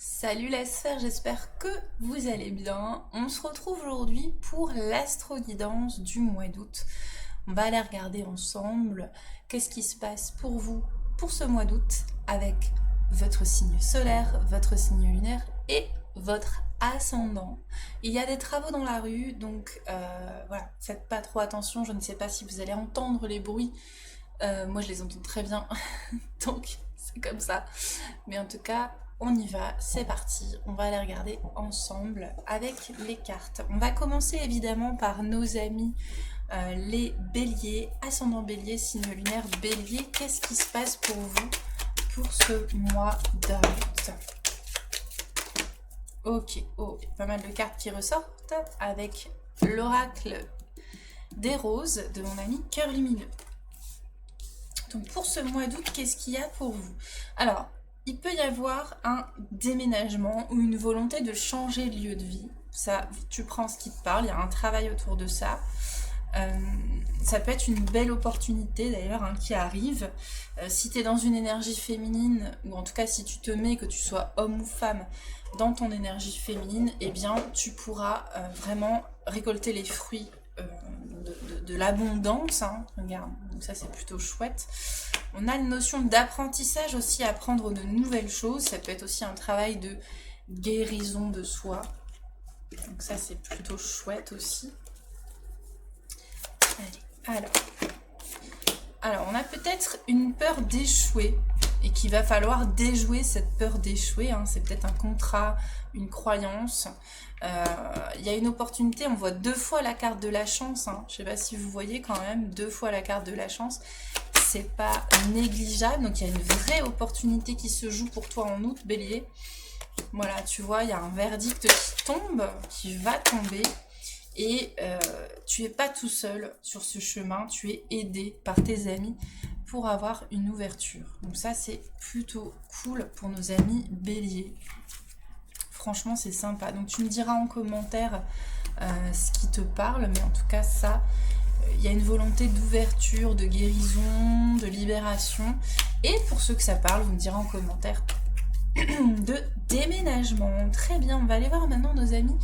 Salut la sphère, j'espère que vous allez bien. On se retrouve aujourd'hui pour l'astro-guidance du mois d'août. On va aller regarder ensemble qu'est-ce qui se passe pour vous pour ce mois d'août avec votre signe solaire, votre signe lunaire et votre ascendant. Il y a des travaux dans la rue, donc voilà, faites pas trop attention. Je ne sais pas si vous allez entendre les bruits. Moi je les entends très bien, donc c'est comme ça. Mais en tout cas, on y va, c'est parti. On va aller regarder ensemble avec les cartes. On va commencer évidemment par nos amis les béliers, ascendant bélier, signe lunaire bélier. Qu'est-ce qui se passe pour vous pour ce mois d'août? Ok, oh, pas mal de cartes qui ressortent avec l'oracle des roses de mon ami Cœur Lumineux. Donc pour ce mois d'août, qu'est-ce qu'il y a pour vous? Alors, il peut y avoir un déménagement ou une volonté de changer de lieu de vie. Ça, tu prends ce qui te parle, il y a un travail autour de ça. Ça peut être une belle opportunité d'ailleurs qui arrive. Si tu es dans une énergie féminine, ou en tout cas si tu te mets, que tu sois homme ou femme, dans ton énergie féminine, eh bien tu pourras vraiment récolter les fruits de l'abondance. Regarde, donc ça c'est plutôt chouette. On a une notion d'apprentissage aussi, apprendre de nouvelles choses. Ça peut être aussi un travail de guérison de soi. Donc ça c'est plutôt chouette aussi. Allez, alors on a peut-être une peur d'échouer et qu'il va falloir déjouer cette peur d'échouer. C'est peut-être un contrat, une croyance. Il y a une opportunité, on voit 2 fois la carte de la chance. Je ne sais pas si vous voyez quand même, 2 fois la carte de la chance. C'est pas négligeable, donc il y a une vraie opportunité qui se joue pour toi en août, bélier. Voilà, tu vois, il y a un verdict qui tombe, qui va tomber. Et tu n'es pas tout seul sur ce chemin, tu es aidé par tes amis pour avoir une ouverture. Donc ça, c'est plutôt cool pour nos amis béliers. Franchement, c'est sympa. Donc tu me diras en commentaire ce qui te parle, mais en tout cas, ça, il y a une volonté d'ouverture, de guérison, de libération. Et pour ceux que ça parle, vous me direz en commentaire de déménagement. Très bien, on va aller voir maintenant nos amis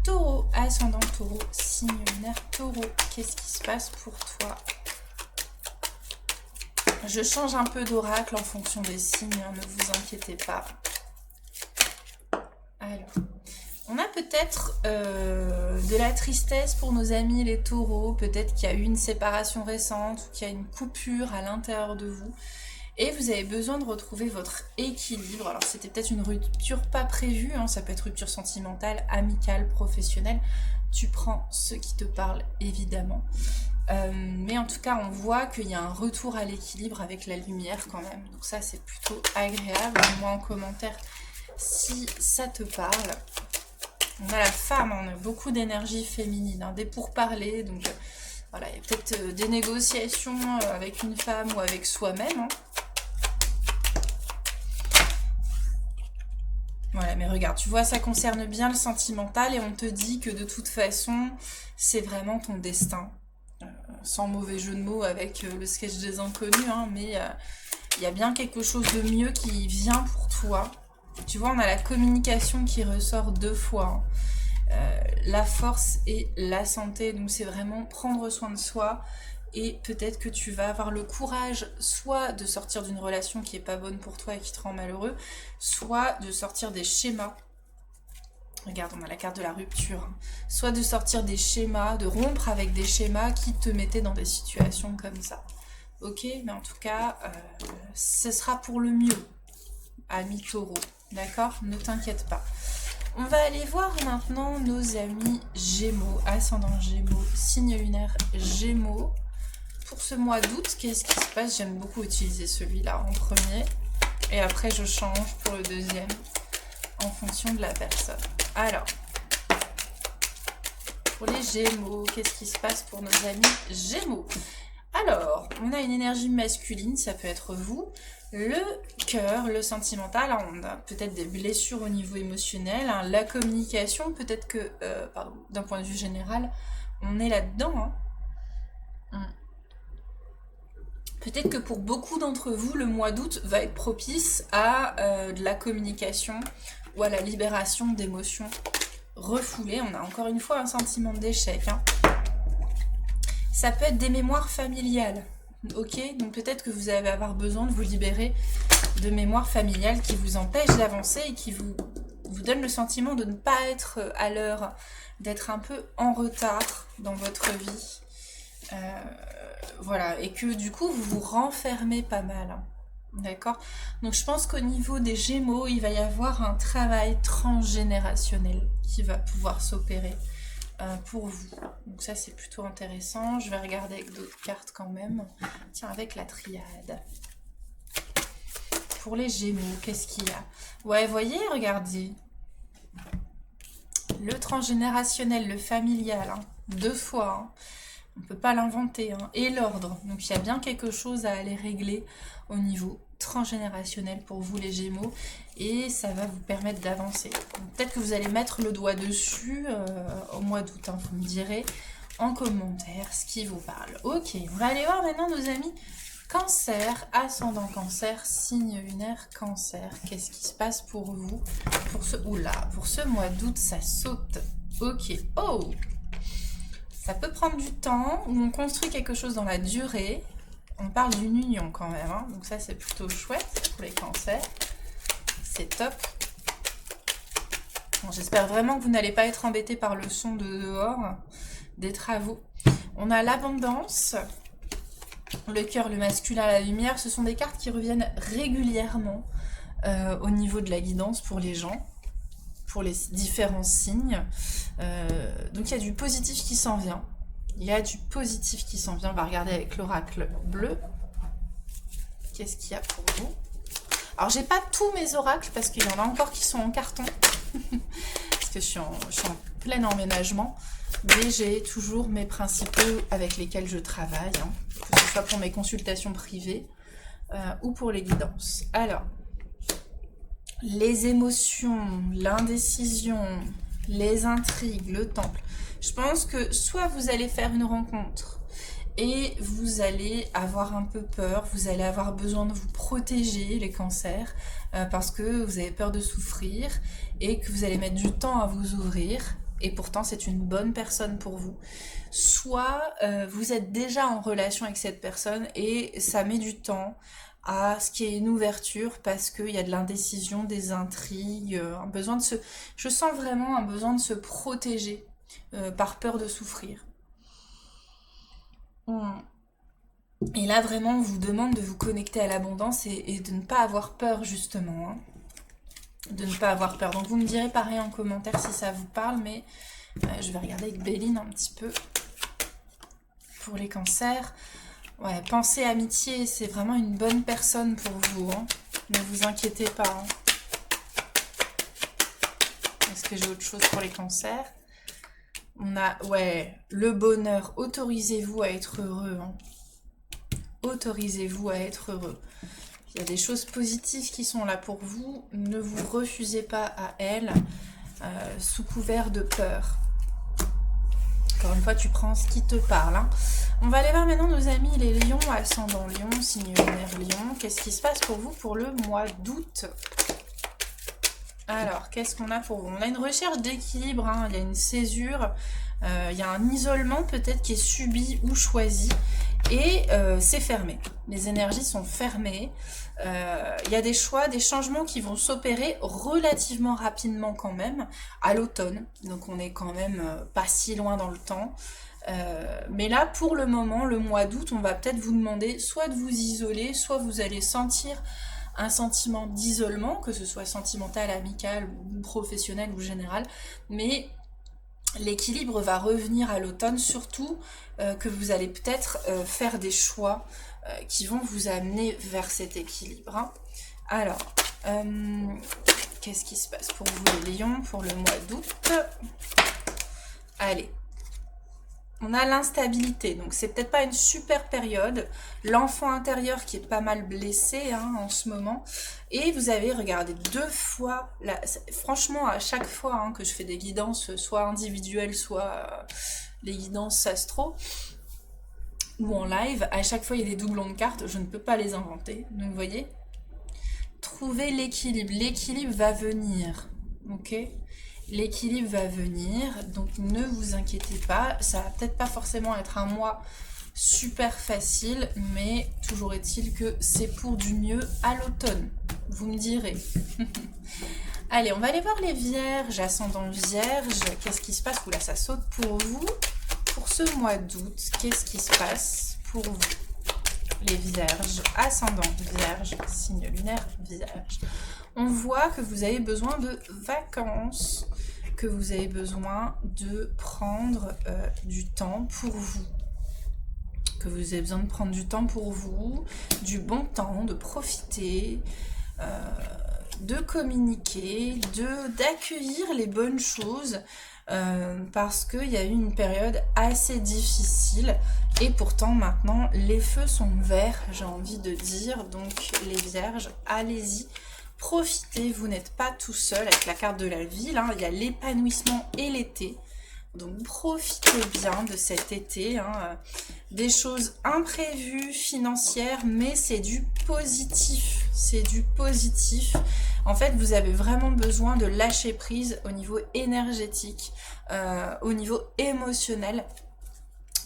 Taureau, ascendant Taureau, signe lunaire Taureau. Qu'est-ce qui se passe pour toi? Je change un peu d'oracle en fonction des signes, ne vous inquiétez pas. Alors, on a peut-être de la tristesse pour nos amis les taureaux. Peut-être qu'il y a eu une séparation récente ou qu'il y a une coupure à l'intérieur de vous. Et vous avez besoin de retrouver votre équilibre. Alors c'était peut-être une rupture pas prévue, ça peut être rupture sentimentale, amicale, professionnelle. Tu prends ce qui te parle évidemment. Mais en tout cas on voit qu'il y a un retour à l'équilibre avec la lumière quand même. Donc ça c'est plutôt agréable. Dis-moi en commentaire si ça te parle. On a la femme, on a beaucoup d'énergie féminine, des pourparlers. Donc voilà, il y a peut-être des négociations avec une femme ou avec soi-même. Voilà, mais regarde, tu vois, ça concerne bien le sentimental et on te dit que de toute façon, c'est vraiment ton destin. Sans mauvais jeu de mots avec le sketch des inconnus, mais il y a bien quelque chose de mieux qui vient pour toi. Tu vois, on a la communication qui ressort 2 fois. La force et la santé, donc c'est vraiment prendre soin de soi. Et peut-être que tu vas avoir le courage soit de sortir d'une relation qui est pas bonne pour toi et qui te rend malheureux, soit de sortir des schémas. Regarde, on a la carte de la rupture. Soit de sortir des schémas, de rompre avec des schémas qui te mettaient dans des situations comme ça. Ok, mais en tout cas, ce sera pour le mieux, ami Taureau. D'accord? Ne t'inquiète pas. On va aller voir maintenant nos amis Gémeaux, ascendant Gémeaux, signe lunaire Gémeaux. Pour ce mois d'août, qu'est-ce qui se passe? J'aime beaucoup utiliser celui-là en premier. Et après, je change pour le deuxième en fonction de la personne. Alors, pour les Gémeaux, qu'est-ce qui se passe pour nos amis Gémeaux? Alors, on a une énergie masculine, ça peut être vous. Le cœur, le sentimental, on a peut-être des blessures au niveau émotionnel. La communication, peut-être que, d'un point de vue général, on est là-dedans. Peut-être que pour beaucoup d'entre vous, le mois d'août va être propice à de la communication ou à la libération d'émotions refoulées. On a encore une fois un sentiment d'échec, hein. Ça peut être des mémoires familiales, ok? Donc peut-être que vous allez avoir besoin de vous libérer de mémoires familiales qui vous empêchent d'avancer et qui vous donnent le sentiment de ne pas être à l'heure, d'être un peu en retard dans votre vie. Voilà, et que du coup vous vous renfermez pas mal, hein. D'accord? Donc je pense qu'au niveau des Gémeaux, il va y avoir un travail transgénérationnel qui va pouvoir s'opérer pour vous. Donc ça c'est plutôt intéressant. Je vais regarder avec d'autres cartes quand même. Tiens, avec la triade. Pour les Gémeaux, qu'est-ce qu'il y a? Ouais, voyez, regardez. Le transgénérationnel, le familial, hein, 2 fois, hein. On ne peut pas l'inventer, hein. Et l'ordre. Donc il y a bien quelque chose à aller régler au niveau transgénérationnel pour vous les Gémeaux. Et ça va vous permettre d'avancer. Peut-être que vous allez mettre le doigt dessus au mois d'août, hein. Vous me direz en commentaire ce qui vous parle. Ok, on va aller voir maintenant nos amis Cancer, ascendant Cancer, signe lunaire Cancer. Qu'est-ce qui se passe pour vous pour ce... Oula, pour ce mois d'août, ça saute. Ok, oh! Ça peut prendre du temps, où on construit quelque chose dans la durée. On parle d'une union quand même, hein. Donc ça c'est plutôt chouette pour les cancers. C'est top. Bon, j'espère vraiment que vous n'allez pas être embêtés par le son de dehors, des travaux. On a l'abondance, le cœur, le masculin, la lumière. Ce sont des cartes qui reviennent régulièrement au niveau de la guidance pour les gens, pour les différents signes. Donc il y a du positif qui s'en vient. Il y a du positif qui s'en vient. On va regarder avec l'oracle bleu. Qu'est-ce qu'il y a pour vous? Alors j'ai pas tous mes oracles parce qu'il y en a encore qui sont en carton. Parce que je suis en plein emménagement. Mais j'ai toujours mes principaux avec lesquels je travaille, hein, que ce soit pour mes consultations privées ou pour les guidances. Alors, les émotions, l'indécision, les intrigues, le temple. Je pense que soit vous allez faire une rencontre et vous allez avoir un peu peur, vous allez avoir besoin de vous protéger, les cancers, parce que vous avez peur de souffrir et que vous allez mettre du temps à vous ouvrir. Et pourtant, c'est une bonne personne pour vous. Soit vous êtes déjà en relation avec cette personne et ça met du temps à ce qui est une ouverture parce qu'il y a de l'indécision, des intrigues, un besoin de se... Je sens vraiment un besoin de se protéger par peur de souffrir. Et là, vraiment, on vous demande de vous connecter à l'abondance et de ne pas avoir peur, justement, hein. De ne pas avoir peur. Donc vous me direz pareil en commentaire si ça vous parle, mais je vais regarder avec Béline un petit peu pour les cancers. Ouais, pensée amitié, c'est vraiment une bonne personne pour vous, hein. Ne vous inquiétez pas, hein. Est-ce que j'ai autre chose pour les cancers? On a, ouais, le bonheur. Autorisez-vous à être heureux, hein. Autorisez-vous à être heureux. Il y a des choses positives qui sont là pour vous. Ne vous refusez pas à elles sous couvert de peur. Encore une fois, tu prends ce qui te parle, hein. On va aller voir maintenant nos amis les lions, ascendant lion, signe lunaire lion. Qu'est-ce qui se passe pour vous pour le mois d'août? Alors, qu'est-ce qu'on a pour vous? On a une recherche d'équilibre, hein. Il y a une césure, il y a un isolement peut-être qui est subi ou choisi. Et c'est fermé. Les énergies sont fermées. Il y a des choix, des changements qui vont s'opérer relativement rapidement quand même, à l'automne. Donc on est quand même pas si loin dans le temps. Mais là, pour le moment, le mois d'août, on va peut-être vous demander soit de vous isoler, soit vous allez sentir un sentiment d'isolement, que ce soit sentimental, amical, ou professionnel ou général. Mais l'équilibre va revenir à l'automne, surtout que vous allez peut-être faire des choix qui vont vous amener vers cet équilibre, hein. Alors, qu'est-ce qui se passe pour vous les lions pour le mois d'août? Allez, on a l'instabilité, donc c'est peut-être pas une super période. L'enfant intérieur qui est pas mal blessé, hein, en ce moment. Et vous avez regardé 2 fois, là, franchement à chaque fois, hein, que je fais des guidances, soit individuelles, soit les guidances astro, ou en live, à chaque fois il y a des doublons de cartes, je ne peux pas les inventer. Donc vous voyez, trouver l'équilibre. L'équilibre va venir, ok? L'équilibre va venir, donc ne vous inquiétez pas. Ça va peut-être pas forcément être un mois super facile, mais toujours est-il que c'est pour du mieux à l'automne. Vous me direz. Allez, on va aller voir les vierges, ascendant vierge. Qu'est-ce qui se passe? Oula, ça saute pour vous. Pour ce mois d'août, qu'est-ce qui se passe pour vous? Les vierges, ascendant vierge, signe lunaire vierge. On voit que vous avez besoin de vacances, que vous avez besoin de prendre du temps pour vous. Que vous avez besoin de prendre du temps pour vous, du bon temps, de profiter, de communiquer, d'accueillir les bonnes choses, parce qu'il y a eu une période assez difficile et pourtant maintenant les feux sont verts, j'ai envie de dire. Donc les vierges, allez-y, profitez, vous n'êtes pas tout seul avec la carte de la ville, hein. Il y a l'épanouissement et l'été. Donc profitez bien de cet été, hein. Des choses imprévues, financières, mais c'est du positif, c'est du positif. En fait, vous avez vraiment besoin de lâcher prise au niveau énergétique, au niveau émotionnel.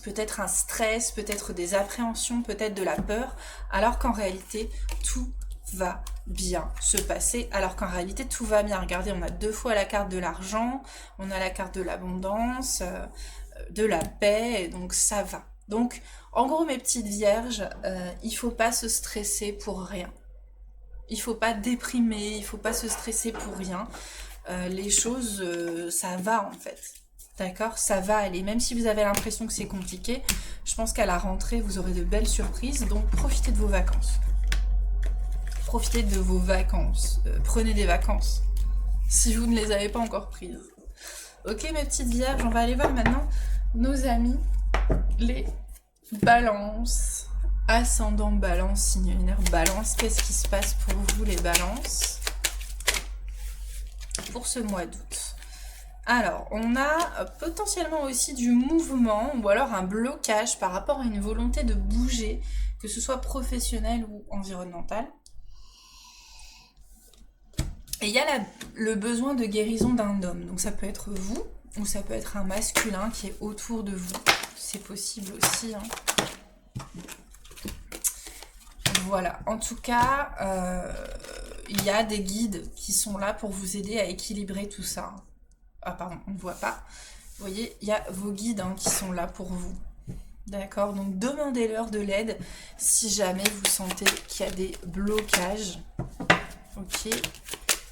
Peut-être un stress, peut-être des appréhensions, peut-être de la peur, alors qu'en réalité, tout va bien se passer, alors qu'en réalité tout va bien. Regardez, on a deux fois la carte de l'argent, on a la carte de l'abondance, de la paix, et donc ça va. Donc en gros mes petites vierges, il faut pas se stresser pour rien, il faut pas déprimer, il faut pas se stresser pour rien. Les choses, ça va en fait. D'accord, ça va aller. Même si vous avez l'impression que c'est compliqué, je pense qu'à la rentrée, vous aurez de belles surprises. Donc, profitez de vos vacances. Profitez de vos vacances. Prenez des vacances. Si vous ne les avez pas encore prises. Ok, mes petites vierges, on va aller voir maintenant nos amis, les balances. Ascendant balance, signe lunaire balance. Qu'est-ce qui se passe pour vous, les balances, pour ce mois d'août? Alors, on a potentiellement aussi du mouvement ou alors un blocage par rapport à une volonté de bouger, que ce soit professionnel ou environnemental. Et il y a le besoin de guérison d'un homme. Donc ça peut être vous ou ça peut être un masculin qui est autour de vous. C'est possible aussi, hein. Voilà, en tout cas, il y a des guides qui sont là pour vous aider à équilibrer tout ça. Ah pardon, on ne voit pas. Vous voyez, il y a vos guides, hein, qui sont là pour vous. D'accord, donc demandez-leur de l'aide si jamais vous sentez qu'il y a des blocages. Ok,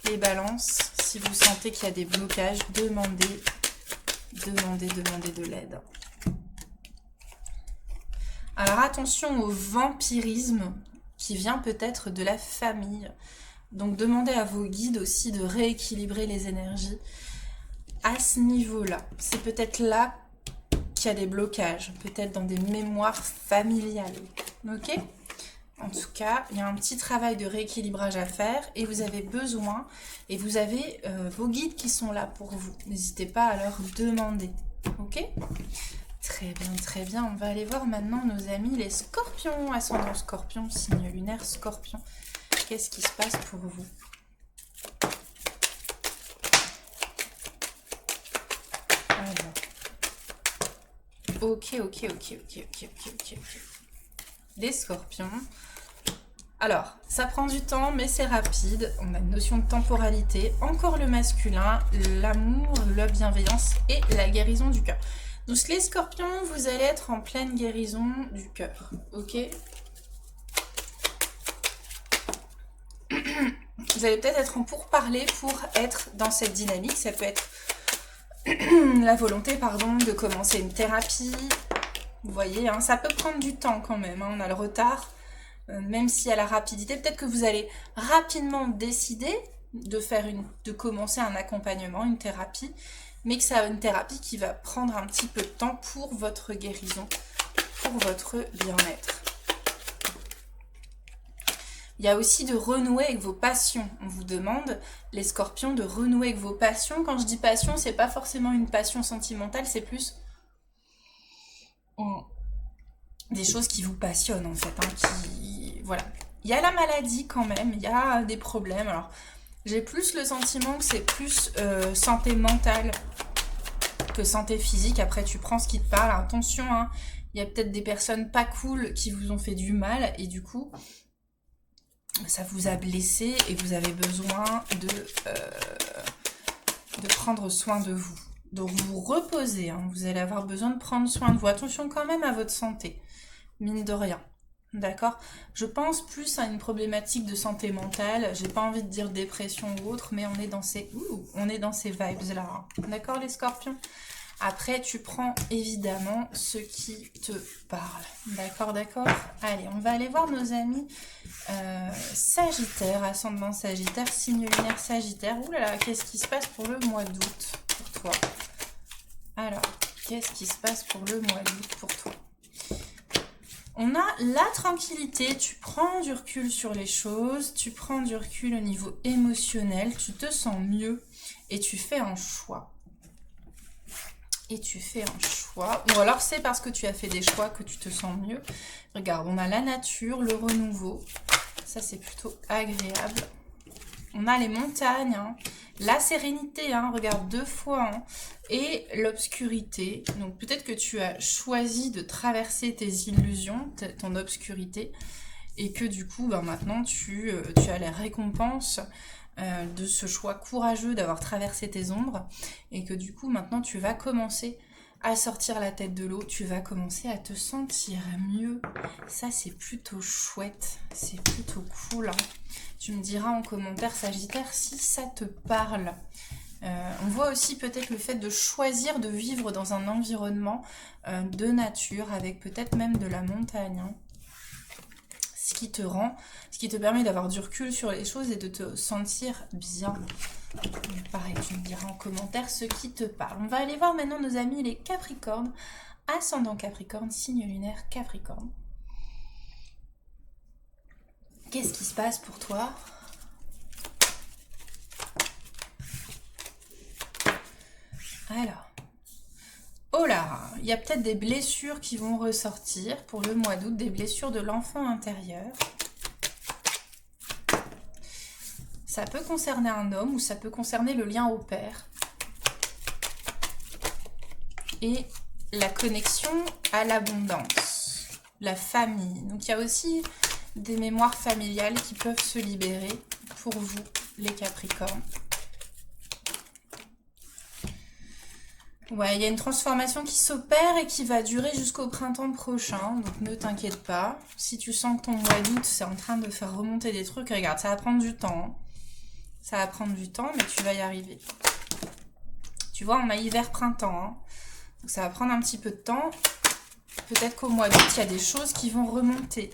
les balances, si vous sentez qu'il y a des blocages, demandez de l'aide. Alors attention au vampirisme qui vient peut-être de la famille. Donc demandez à vos guides aussi de rééquilibrer les énergies à ce niveau-là. C'est peut-être là qu'il y a des blocages, peut-être dans des mémoires familiales. Ok ? En tout cas, il y a un petit travail de rééquilibrage à faire et vous avez besoin, et vous avez vos guides qui sont là pour vous. N'hésitez pas à leur demander. Ok ? Très bien, très bien. On va aller voir maintenant nos amis les scorpions, ascendant scorpion, signe lunaire scorpion. Qu'est-ce qui se passe pour vous? Alors. Ok. Les scorpions. Alors, ça prend du temps, mais c'est rapide. On a une notion de temporalité. Encore le masculin, l'amour, la bienveillance et la guérison du cœur. Donc les scorpions, vous allez être en pleine guérison du cœur, ok? Vous allez peut-être être en pourparlers pour être dans cette dynamique. Ça peut être la volonté, pardon, de commencer une thérapie. Vous voyez, hein, ça peut prendre du temps quand même, hein, on a le retard. Même s'il y a la rapidité, peut-être que vous allez rapidement décider de commencer un accompagnement, une thérapie, mais que ça a une thérapie qui va prendre un petit peu de temps pour votre guérison, pour votre bien-être. Il y a aussi de renouer avec vos passions. On vous demande, les scorpions, de renouer avec vos passions. Quand je dis passion, c'est pas forcément une passion sentimentale, c'est plus des choses qui vous passionnent en fait, hein, voilà. Il y a la maladie quand même, il y a des problèmes. Alors, j'ai plus le sentiment que c'est plus santé mentale que santé physique. Après, tu prends ce qui te parle. Attention, hein, il y a peut-être des personnes pas cool qui vous ont fait du mal et du coup, ça vous a blessé et vous avez besoin de prendre soin de vous. Donc, vous reposez, hein, vous allez avoir besoin de prendre soin de vous. Attention quand même à votre santé, mine de rien. D'accord? Je pense plus à une problématique de santé mentale. J'ai pas envie de dire dépression ou autre, mais on est dans ces vibes-là. Hein. D'accord, les scorpions? Après, tu prends évidemment ce qui te parle. D'accord, d'accord? Allez, on va aller voir nos amis Sagittaire, ascendant Sagittaire, signe lunaire Sagittaire. Ouh là là, qu'est-ce qui se passe pour le mois d'août pour toi? Alors, qu'est-ce qui se passe pour le mois d'août pour toi? On a la tranquillité, tu prends du recul sur les choses, tu prends du recul au niveau émotionnel, tu te sens mieux et tu fais un choix. Et tu fais un choix, ou alors c'est parce que tu as fait des choix que tu te sens mieux. Regarde, on a la nature, le renouveau, ça c'est plutôt agréable. On a les montagnes, hein. La sérénité, hein, regarde 2 fois, hein, et l'obscurité. Donc peut-être que tu as choisi de traverser tes illusions, ton obscurité, et que du coup, ben, maintenant, tu as la récompense de ce choix courageux d'avoir traversé tes ombres, et que du coup, maintenant, tu vas commencer à sortir la tête de l'eau, tu vas commencer à te sentir mieux. Ça, c'est plutôt chouette, c'est plutôt cool, hein. Tu me diras en commentaire, Sagittaire, si ça te parle. On voit aussi peut-être le fait de choisir de vivre dans un environnement de nature, avec peut-être même de la montagne, hein. Ce qui te permet d'avoir du recul sur les choses et de te sentir bien. Pareil, tu me diras en commentaire ce qui te parle. On va aller voir maintenant nos amis les Capricornes, ascendant Capricorne, signe lunaire Capricorne. Qu'est-ce qui se passe pour toi? Alors, oh là, il y a peut-être des blessures qui vont ressortir pour le mois d'août, des blessures de l'enfant intérieur. Ça peut concerner un homme ou ça peut concerner le lien au père. Et la connexion à l'abondance, la famille. Donc il y a aussi des mémoires familiales qui peuvent se libérer pour vous, les Capricornes. Ouais, il y a une transformation qui s'opère et qui va durer jusqu'au printemps prochain, donc ne t'inquiète pas. Si tu sens que ton mois d'août, c'est en train de faire remonter des trucs, regarde, ça va prendre du temps. Hein. Ça va prendre du temps, mais tu vas y arriver. Tu vois, on a hiver-printemps, hein. Donc ça va prendre un petit peu de temps. Peut-être qu'au mois d'août, il y a des choses qui vont remonter.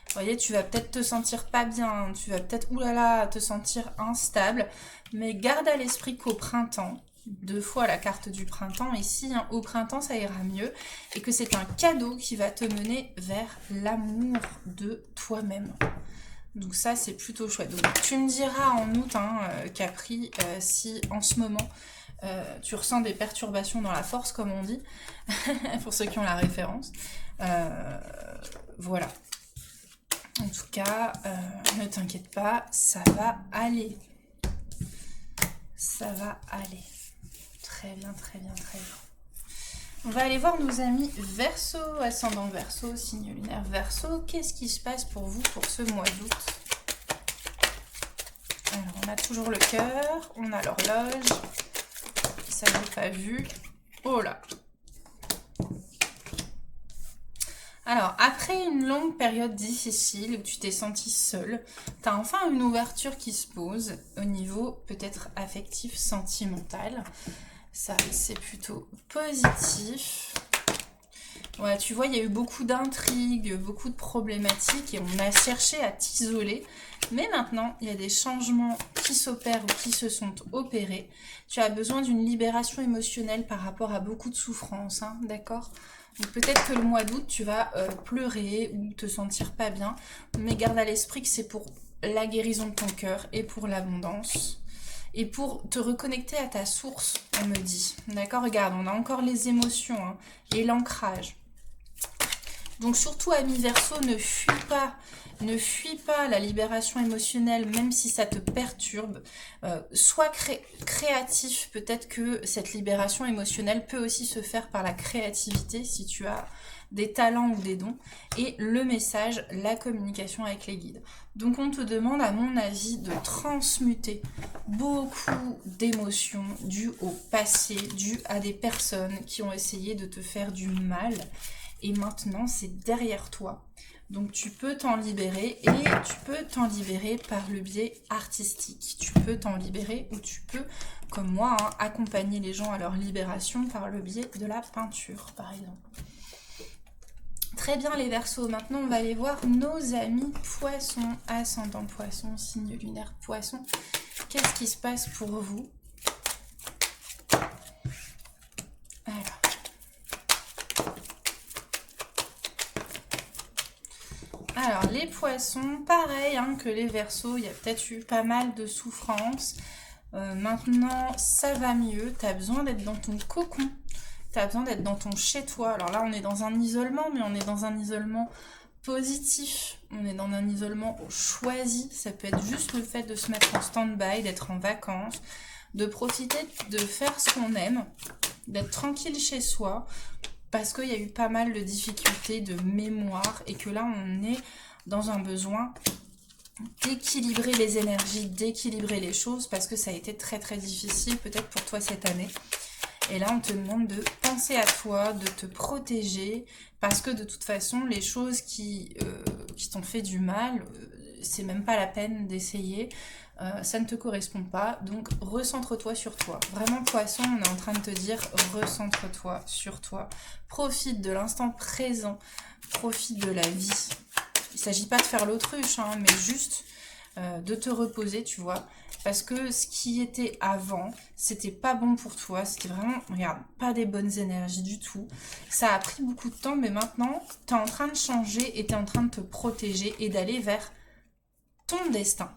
Vous voyez, tu vas peut-être te sentir pas bien, tu vas peut-être, oulala, te sentir instable, mais garde à l'esprit qu'au printemps, 2 fois la carte du printemps ici, hein, au printemps ça ira mieux, et que c'est un cadeau qui va te mener vers l'amour de toi-même. Donc ça c'est plutôt chouette. Donc, tu me diras en août, hein, Capri, si en ce moment tu ressens des perturbations dans la force, comme on dit, pour ceux qui ont la référence. Voilà. En tout cas, ne t'inquiète pas, ça va aller. Ça va aller. Très bien, très bien, très bien. On va aller voir nos amis Verseau, ascendant Verseau, signe lunaire Verseau. Qu'est-ce qui se passe pour vous pour ce mois d'août? Alors, on a toujours le cœur, on a l'horloge. Ça n'est pas vu. Oh là! Alors, après une longue période difficile où tu t'es senti seule, tu as enfin une ouverture qui se pose au niveau peut-être affectif, sentimental. Ça, c'est plutôt positif. Ouais, tu vois, il y a eu beaucoup d'intrigues, beaucoup de problématiques et on a cherché à t'isoler. Mais maintenant, il y a des changements qui s'opèrent ou qui se sont opérés. Tu as besoin d'une libération émotionnelle par rapport à beaucoup de souffrances, hein, d'accord ? Donc peut-être que le mois d'août, tu vas pleurer ou te sentir pas bien. Mais garde à l'esprit que c'est pour la guérison de ton cœur et pour l'abondance. Et pour te reconnecter à ta source, on me dit. D'accord, regarde, on a encore les émotions, hein, et l'ancrage. Donc surtout, ami Verseau, ne fuis pas la libération émotionnelle, même si ça te perturbe. Sois créatif, peut-être que cette libération émotionnelle peut aussi se faire par la créativité, si tu as des talents ou des dons. Et le message, la communication avec les guides. Donc on te demande, à mon avis, de transmuter beaucoup d'émotions dues au passé, dues à des personnes qui ont essayé de te faire du mal. Et maintenant, c'est derrière toi. Donc tu peux t'en libérer, et tu peux t'en libérer par le biais artistique. Tu peux t'en libérer, ou tu peux, comme moi, hein, accompagner les gens à leur libération par le biais de la peinture, par exemple. Très bien les Verseaux, maintenant on va aller voir nos amis Poissons, ascendant Poissons, signe lunaire Poissons. Qu'est-ce qui se passe pour vous? Alors les Poissons, pareil hein, que les Verseaux, il y a peut-être eu pas mal de souffrances. Maintenant ça va mieux, tu as besoin d'être dans ton cocon. Tu as besoin d'être dans ton chez-toi. Alors là, on est dans un isolement, mais on est dans un isolement positif. On est dans un isolement choisi. Ça peut être juste le fait de se mettre en stand-by, d'être en vacances, de profiter de faire ce qu'on aime, d'être tranquille chez soi, parce qu'il y a eu pas mal de difficultés de mémoire et que là, on est dans un besoin d'équilibrer les énergies, d'équilibrer les choses, parce que ça a été très très difficile peut-être pour toi cette année. Et là, on te demande de penser à toi, de te protéger, parce que de toute façon, les choses qui t'ont fait du mal, c'est même pas la peine d'essayer, ça ne te correspond pas, donc recentre-toi sur toi. Vraiment, Poisson, on est en train de te dire, recentre-toi sur toi. Profite de l'instant présent, profite de la vie. Il ne s'agit pas de faire l'autruche, hein, mais juste de te reposer, tu vois. Parce que ce qui était avant, c'était pas bon pour toi. C'était vraiment, regarde, pas des bonnes énergies du tout. Ça a pris beaucoup de temps, mais maintenant, tu es en train de changer et tu es en train de te protéger et d'aller vers ton destin.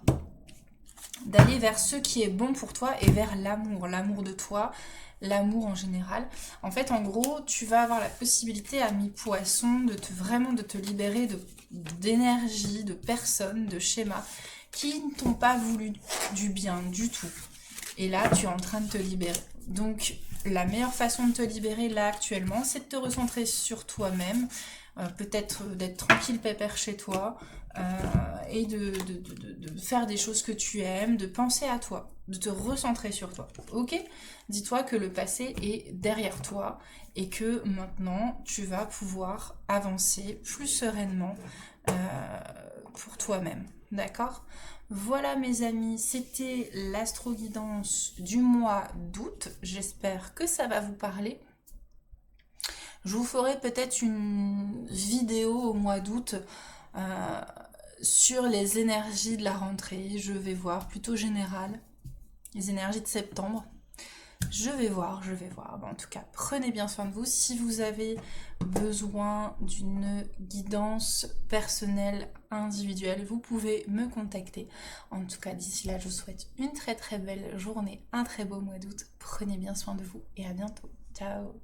D'aller vers ce qui est bon pour toi et vers l'amour. L'amour de toi, l'amour en général. En fait, en gros, tu vas avoir la possibilité, ami Poisson, de te libérer d'énergie, de personnes, de schémas qui ne t'ont pas voulu du bien du tout. Et là, tu es en train de te libérer. Donc, la meilleure façon de te libérer là actuellement, c'est de te recentrer sur toi-même, peut-être d'être tranquille pépère chez toi, et de faire des choses que tu aimes, de penser à toi, de te recentrer sur toi. Ok? Dis-toi que le passé est derrière toi et que maintenant, tu vas pouvoir avancer plus sereinement pour toi-même. D'accord? Voilà mes amis, c'était l'astro-guidance du mois d'août. J'espère que ça va vous parler. Je vous ferai peut-être une vidéo au mois d'août sur les énergies de la rentrée. Je vais voir, plutôt générale, les énergies de septembre. Je vais voir. En tout cas, prenez bien soin de vous. Si vous avez besoin d'une guidance personnelle individuelle, vous pouvez me contacter. En tout cas, d'ici là, je vous souhaite une très très belle journée, un très beau mois d'août. Prenez bien soin de vous et à bientôt. Ciao!